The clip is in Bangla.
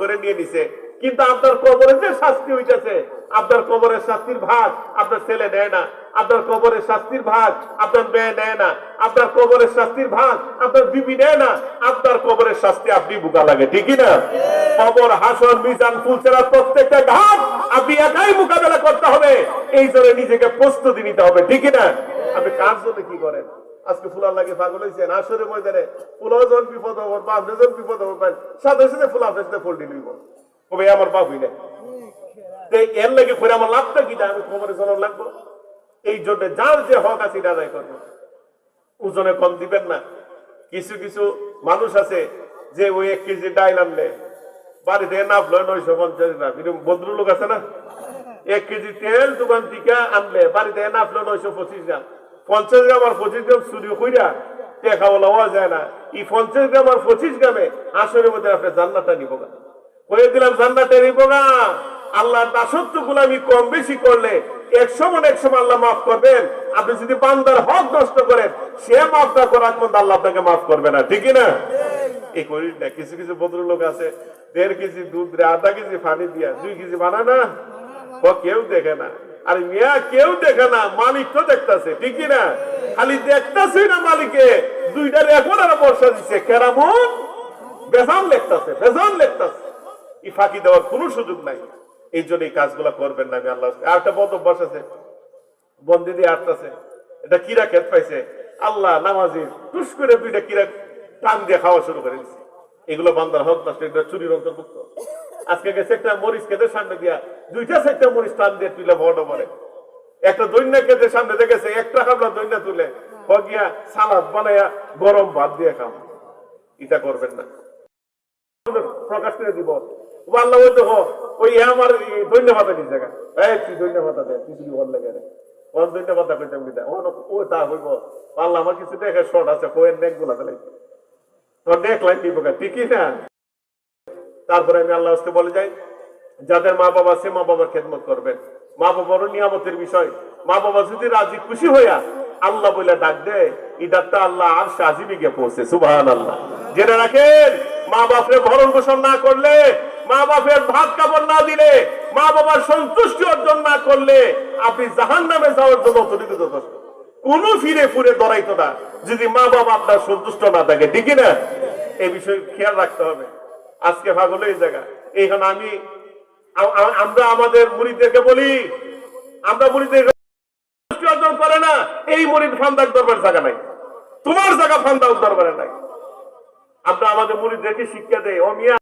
করে নিয়ে নিছে, কিন্তু আপনার কবরে যে শাস্তি হইতেছে, আপনার কবরের শাস্তির ভাগ আপনার ছেলে নেয় না, আপনার কবরের শাস্তির ভাগ আপনার মেয়ে নেয় না, আপনার কবরের শাস্তির ভাগ আপনার বিবি নেয় না, আপনার কবরের শাস্তি আপনি বুকা লাগে, ঠিকই না? কবর, হাসর, মিজান, ফুলসেরাত প্রত্যেকটা ঘাট আপনি একাই মোকাবেলা করতে হবে। এই জন্য নিজেকে প্রস্তুতি নিতে হবে, ঠিকই না? আপনি কার জন্য কি করেন? আজকে ফুলার লাগে পাগল হয়েছেন, আসরের ময়দানে ফুলাও যখন বিপদ হবো বা আপনি যখন বিপদ হবো সাথে সাথে ফুল আপনার সাথে ফুল নিব, কবে আমার বাপ হইলে এর লাগে করে আমার লাভটা কি? আমি খবরে জনম লাগবো। এই জন্য যার যে হক আছে এটা আদায় করবো, ওজনে কম দিবেন না। কিছু কিছু মানুষ আছে যে ওই 1 কেজি ডাইল আনলে বাড়িতে নাফলো 950 গ্রাম, ভদ্রলোক আছে না, 1 কেজি তেল দোকান থেকে আনলে বাড়িতে নাফলো 925 গ্রাম, 50 গ্রাম আর 25 গ্রাম চুরি কইরা টেকা বলা হওয়া যায় না। এই 50 গ্রাম আর 25 গ্রামে আসরের মধ্যে আপনি জান্নাতটা নিব না, কয়ে দিলাম জান্নাতে নিব না। আল্লাহর দাসত্ব গোলামি কম বেশি করলে 100 মন 100 আল্লাহ মাফ করবেন। আপনি যদি বান্দার হক নষ্ট করেন, সে মাফ না করার মধ্যে আল্লাহ আপনাকে মাফ করবে না, ঠিক না? এই করি না। কিছু কিছু ভদ্রলোক আছে 1.5 কেজি দুধ রে 1/2 কেজি পানি দিয়া 2 কেজি বানায় না, কেউ দেখে না। আর মিয়া কেউ দেখে না, মালিক তো দেখতেছে, ঠিকই না? খালি দেখতেছে না, মালিকে 2টার এখন আর বর্ষা দিচ্ছে, কেরামন বেজান লেখতেছে, বেজান লেখতেছে। এই ফাঁকি দেওয়ার কোন সুযোগ নাই। এই জন্য এই কাজগুলা করবেন না। আমি আল্লাহ আর একটা বদ অভ্যাস আছে, বন্দি দিয়ে আটতেছে, এটা কিরা খেত পাইছে, আল্লাহ নামাজি টুস করে 2টা কিরা টান দিয়ে খাওয়া শুরু করে দিচ্ছে। এগুলো বান্দার হক নষ্ট, এটা চুরির অন্তর্ভুক্ত। আজকে গেছে একটা মরিচ খেতে সামনে দিয়া 2টা 4টা মরিচ টান দিয়ে তুলে বড় করে, একটা দৈন্য খেতে সামনে দেখেছে 1 টাকা দৈন্য তুলে গিয়া সালাদ বানাইয়া গরম ভাত দিয়ে খাও। এটা করবেন না। প্রকাশ করে দিব আল্লাহ বলতে ওই আমার ধন্যবাদ দিস জায়গা, তুই ধন্যবাদ দেয়, তুই শুধু ভালো লাগে ধন্যবাদ করতাম কিনা ও তা হইব আল্লাহ আমার কিছু দেখে শর্ট আছে কোয়ের নেক গুলা তোর নেক লাইন দিব, ঠিকই না? তারপরে আমি আল্লাহ বলে যাই, যাদের মা বাবা আছে মা বাবার খেদমত করবেন। মা বাবারও নিয়ামতের বিষয়। মা বাবা যদি রাজি খুশি হইয়া আল্লাহ বলে ডাক দেয়, এই ডাকটা আল্লাহ আর আজিমে গিয়ে পৌঁছে। সুবহানাল্লাহ। জেনে রাখেন, মা বাপরে ভরণ পোষণ না করলে, মা বাপের ভাত কাপড় না দিলে, মা বাবার সন্তুষ্টি অর্জন না করলে আপনি জাহান্নামে যাওয়ার জন্য অতটুকু যথেষ্ট। কোন ফিরে ফুরে দৌড়াইতো না যদি মা বাবা আপনার সন্তুষ্ট না থাকে, ঠিকই না? এই বিষয়ে খেয়াল রাখতে হবে। আজকে ভাগল এই জায়গা এইখানে আমরা আমাদের মুরিদদেরকে বলি, আমরা মুরিদদের অর্জন করে না, এই মুরিদ ফান্দার দরবার জায়গা নাই, তোমার জায়গা ফান্দা দরবারে নাই। আমরা আমাদের মুরিদদেরকে শিক্ষা দেই, ও মিয়া